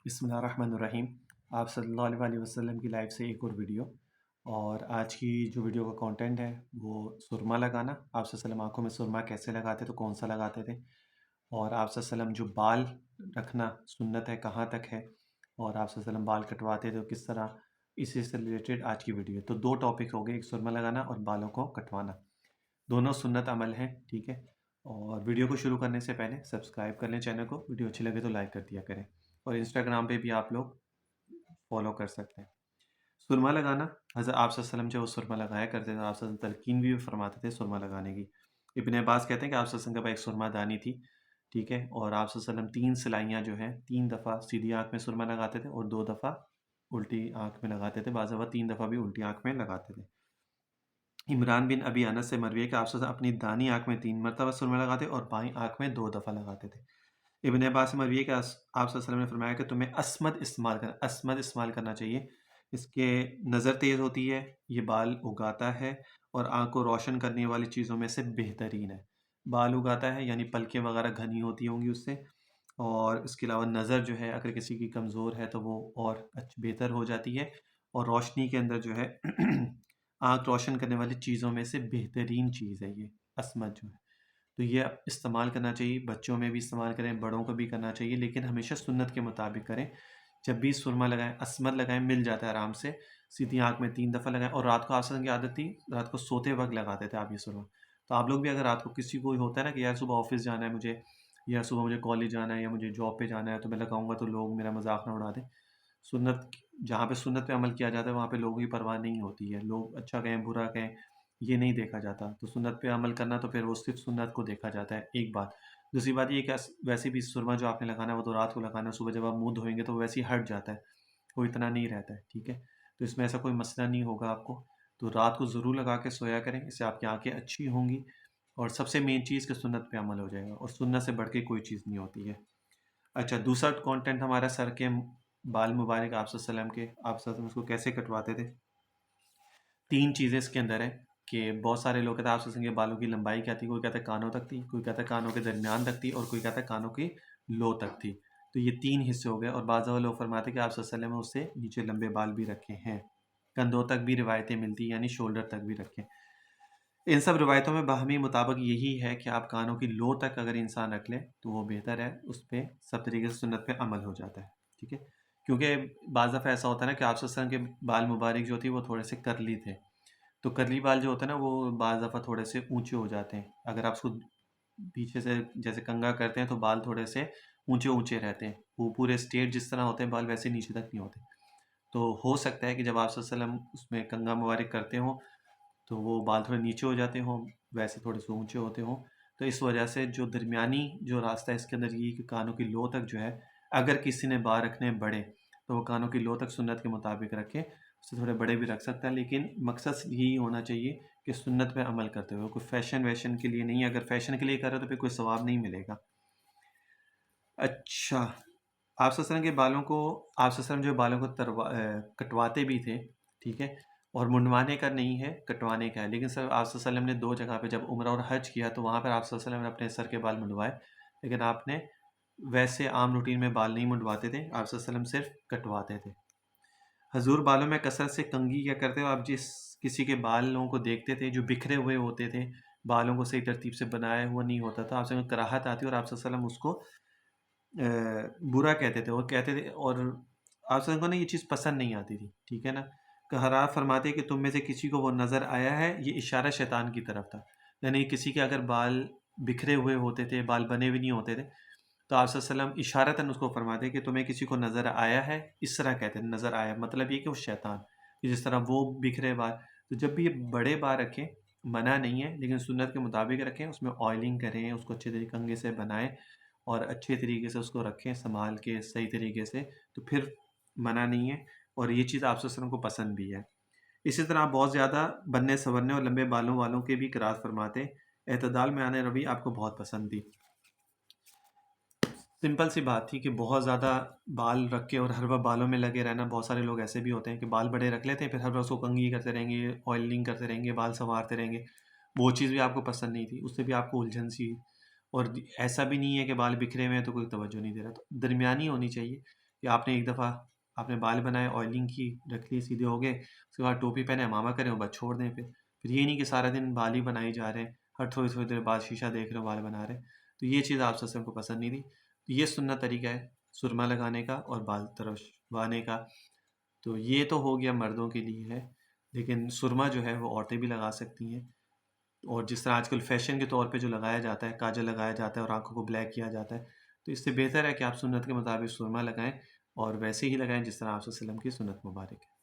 بسم اللہ الرحمن الرحیم۔ آپ صلی اللہ علیہ وسلم کی لائف سے ایک اور ویڈیو، اور آج کی جو ویڈیو کا کانٹینٹ ہے وہ سرما لگانا۔ آپ صلی اللہ علیہ وسلم آنکھوں میں سرما کیسے لگاتے تو کون سا لگاتے تھے، اور آپ صلی اللہ علیہ وسلم جو بال رکھنا سنت ہے کہاں تک ہے، اور آپ صلی اللہ علیہ وسلم بال کٹواتے تھے تو کس طرح، اسی سے ریلیٹڈ آج کی ویڈیو ہے۔ تو دو ٹاپک ہو گئے، ایک سرما لگانا اور بالوں کو کٹوانا، دونوں سنت عمل ہیں، ٹھیک ہے۔ اور ویڈیو کو شروع کرنے سے پہلے سبسکرائب کر لیں چینل کو، ویڈیو اچھی لگے تو لائک کر دیا کریں، اور انسٹاگرام پہ بھی آپ لوگ فالو کر سکتے ہیں۔ سرما لگانا، حضرت آپ صلی اللہ علیہ وسلم جو سرما لگایا کرتے تھے، آپ صلی اللہ علیہ وسلم تلقین بھی فرماتے تھے سرما لگانے کی۔ ابن عباس کہتے ہیں کہ آپ صلی اللہ علیہ وسلم کے پاس ایک سرما دانی تھی، ٹھیک ہے، اور آپ صلی اللہ علیہ وسلم 3 سلائیاں جو ہیں 3 دفعہ سیدھی آنکھ میں سرما لگاتے تھے اور 2 دفعہ الٹی آنکھ میں لگاتے تھے، بعض دفعہ 3 دفعہ بھی الٹی آنکھ میں لگاتے تھے۔ عمران بن ابی انس سے مروی ہے کہ آپ صلی اللہ علیہ وسلم اپنی دانی آنکھ میں 3 مرتبہ سرما لگاتے اور بائیں آنکھ میں 2 دفعہ لگاتے تھے۔ ابن عباس سے مروی ہے کہ آپ صلی اللہ علیہ وسلم نے فرمایا کہ تمہیں اسمد استعمال کرنا چاہیے، اس کے نظر تیز ہوتی ہے، یہ بال اگاتا ہے اور آنکھ کو روشن کرنے والی چیزوں میں سے بہترین ہے۔ بال اگاتا ہے یعنی پلکیں وغیرہ گھنی ہوتی ہوں گی اس سے، اور اس کے علاوہ نظر جو ہے اگر کسی کی کمزور ہے تو وہ اور بہتر ہو جاتی ہے، اور روشنی کے اندر جو ہے آنکھ روشن کرنے والی چیزوں میں سے بہترین چیز ہے یہ اسمد جو ہے۔ تو یہ استعمال کرنا چاہیے، بچوں میں بھی استعمال کریں، بڑوں کو بھی کرنا چاہیے، لیکن ہمیشہ سنت کے مطابق کریں۔ جب بھی سرما لگائیں، اسمد لگائیں، مل جاتا ہے آرام سے، سیدھی آنکھ میں 3 دفعہ لگائیں، اور رات کو آپ کی عادت تھی رات کو سوتے وقت لگاتے تھے آپ یہ سرما۔ تو آپ لوگ بھی اگر رات کو کسی کو ہوتا ہے نا کہ یار صبح آفس جانا ہے مجھے، یا صبح مجھے کالج جانا ہے، یا مجھے جاب پہ جانا ہے تو میں لگاؤں گا تو لوگ میرا مذاق نہ اڑا دیں۔ سنت، جہاں پہ سنت پہ عمل کیا جاتا ہے وہاں پہ لوگوں کی پرواہ نہیں ہوتی ہے، لوگ اچھا کہیں برا کہیں یہ نہیں دیکھا جاتا۔ تو سنت پہ عمل کرنا تو پھر وہ صرف سنت کو دیکھا جاتا ہے، ایک بات۔ دوسری بات یہ کہ ویسے بھی سرما جو آپ نے لگانا ہے وہ تو رات کو لگانا ہے، صبح جب آپ منہ دھوئیں گے تو ویسے ہی ہٹ جاتا ہے، وہ اتنا نہیں رہتا ہے، ٹھیک ہے۔ تو اس میں ایسا کوئی مسئلہ نہیں ہوگا آپ کو، تو رات کو ضرور لگا کے سویا کریں، اس سے آپ کی آنکھیں اچھی ہوں گی، اور سب سے مین چیز کہ سنت پہ عمل ہو جائے گا، اور سنت سے بڑھ کے کوئی چیز نہیں ہوتی ہے۔ اچھا، دوسرا کانٹینٹ ہمارا سر کے بال مبارک آپ صلی اللہ علیہ وسلم کے، آپ صلی اللہ علیہ وسلم اس کو کیسے کٹواتے تھے۔ 3 چیزیں اس کے اندر ہیں کہ بہت سارے لوگ کہتے ہیں آپ صلی اللہ علیہ وسلم کے بالوں کی لمبائی کیا تھی، کوئی کہتا ہے کانوں تک تھی، کوئی کہتا ہے کانوں کے درمیان تک تھی، اور کوئی کہتا ہے کانوں کی لو تک تھی۔ تو یہ 3 حصے ہو گئے، اور بعض لوگ فرماتے ہیں کہ آپ صلی اللہ علیہ وسلم نے اس سے نیچے لمبے بال بھی رکھے ہیں، کندھوں تک بھی روایتیں ملتی ہیں، یعنی شولڈر تک بھی رکھے۔ ان سب روایتوں میں باہمی مطابق یہی ہے کہ آپ کانوں کی لو تک اگر انسان رکھ لے تو وہ بہتر ہے، اس پہ سب طریقے سے سنت پہ عمل ہو جاتا ہے، ٹھیک ہے۔ کیونکہ بعض دفعہ ایسا ہوتا ہے نا کہ آپ صلی اللہ علیہ وسلم کے بال مبارک جو تھی وہ تھوڑے سے کرلی تھے، تو کرلی بال جو ہوتے ہیں نا وہ بعض دفعہ تھوڑے سے اونچے ہو جاتے ہیں، اگر آپ اس کو پیچھے سے جیسے کنگھا کرتے ہیں تو بال تھوڑے سے اونچے اونچے رہتے ہیں، وہ پورے اسٹیٹ جس طرح ہوتے ہیں بال ویسے نیچے تک نہیں ہوتے۔ تو ہو سکتا ہے کہ جب آپ صلی اللہ علیہ وسلم اس میں کنگھا مبارک کرتے ہوں تو وہ بال تھوڑے نیچے ہو جاتے ہوں، ویسے تھوڑے سے اونچے ہوتے ہوں، تو اس وجہ سے جو درمیانی جو راستہ ہے اس کے اندر یہ کہ کانوں کی لو تک جو ہے اگر کسی نے بال رکھنے بڑے تو وہ کانوں کی لو تک سنت کے مطابق رکھے، اس سے تھوڑے بڑے بھی رکھ سکتا ہے، لیکن مقصد یہی ہونا چاہیے کہ سنت پہ عمل کرتے ہوئے، کوئی فیشن ویشن کے لیے نہیں، اگر فیشن کے لیے کرے تو پھر کوئی ثواب نہیں ملے گا۔ اچھا، آپ صلی اللہ علیہ وسلم کے بالوں کو، آپ صلی اللہ علیہ وسلم جو بالوں کو کٹواتے بھی تھے، ٹھیک ہے، اور منڈوانے کا نہیں ہے، کٹوانے کا ہے، لیکن سر آپ صلی اللہ علیہ وسلم نے 2 جگہ پہ جب عمرہ اور حج کیا تو وہاں پر آپ صلی اللہ علیہ وسلم نے اپنے سر کے بال منڈوائے، لیکن آپ نے ویسے عام روٹین میں بال نہیں منڈواتے تھے، آپ صلی اللہ علیہ وسلم صرف کٹواتے تھے۔ حضور بالوں میں کثرت سے کنگھی کیا کرتے ہو، آپ جس کسی کے بالوں کو دیکھتے تھے جو بکھرے ہوئے ہوتے تھے، بالوں کو صحیح ترتیب سے بنایا ہوا نہیں ہوتا تھا، آپ سے کراہت آتی اور آپ صلی اللہ علیہ وسلم اس کو برا کہتے تھے، اور کہتے تھے، اور آپ صلی اللہ علیہ وسلم کو نا یہ چیز پسند نہیں آتی تھی، ٹھیک ہے نا۔ کہ حضرات فرماتے کہ تم میں سے کسی کو وہ نظر آیا ہے، یہ اشارہ شیطان کی طرف تھا، یعنی کسی کے اگر بال بکھرے ہوئے ہوتے تھے، بال بنے ہوئے نہیں ہوتے تھے، تو آپ صلی اللہ علیہ وسلم اشارتاً اس کو فرماتے کہ تمہیں کسی کو نظر آیا ہے، اس طرح کہتے ہیں نظر آیا، مطلب یہ کہ وہ شیطان، کہ جس طرح وہ بکھرے بال، تو جب بھی یہ بڑے بال رکھیں، منع نہیں ہے لیکن سنت کے مطابق رکھیں، اس میں آئلنگ کریں، اس کو اچھے طریقے کنگھے سے بنائیں اور اچھے طریقے سے اس کو رکھیں سنبھال کے صحیح طریقے سے، تو پھر منع نہیں ہے، اور یہ چیز آپ صلی اللہ علیہ وسلم کو پسند بھی ہے۔ اسی طرح آپ بہت زیادہ بننے سنورنے اور لمبے بالوں والوں کے بھی قرات فرماتے، اعتدال میں آنے روی آپ کو بہت پسند تھی۔ سمپل سی بات تھی کہ بہت زیادہ بال رکھ کے اور ہر وقت بالوں میں لگے رہنا، بہت سارے لوگ ایسے بھی ہوتے ہیں کہ بال بڑے رکھ لیتے ہیں پھر ہر وقت اس کو کنگھی کرتے رہیں گے، آئلنگ کرتے رہیں گے، بال سنوارتے رہیں گے، وہ چیز بھی آپ کو پسند نہیں تھی، اس سے بھی آپ کو الجھن سی، اور ایسا بھی نہیں ہے کہ بال بکھرے ہوئے ہیں تو کوئی توجہ نہیں دے رہا، تو درمیانی ہونی چاہیے کہ آپ نے ایک دفعہ آپ نے بال بنائے، آئلنگ کی، رکھ لیے، سیدھے ہو گئے، اس کے بعد ٹوپی پہنے امامہ کریں اور بس چھوڑ دیں پھر یہ نہیں کہ سارا دن بال ہی بنائی جا رہے ہیں، ہر تھوڑی تھوڑی دیر بعد شیشہ دیکھ رہے ہو بال بنا رہے ہیں، تو یہ چیز آپ کو پسند نہیں تھی. تو یہ سنت طریقہ ہے سرما لگانے کا اور بال ترشوانے کا. تو یہ تو ہو گیا مردوں کے لیے ہے، لیکن سرما جو ہے وہ عورتیں بھی لگا سکتی ہیں. اور جس طرح آج کل فیشن کے طور پہ جو لگایا جاتا ہے، کاجل لگایا جاتا ہے اور آنکھوں کو بلیک کیا جاتا ہے، تو اس سے بہتر ہے کہ آپ سنت کے مطابق سرما لگائیں اور ویسے ہی لگائیں جس طرح آپ صلی اللہ علیہ وسلم کی سنت مبارک ہے.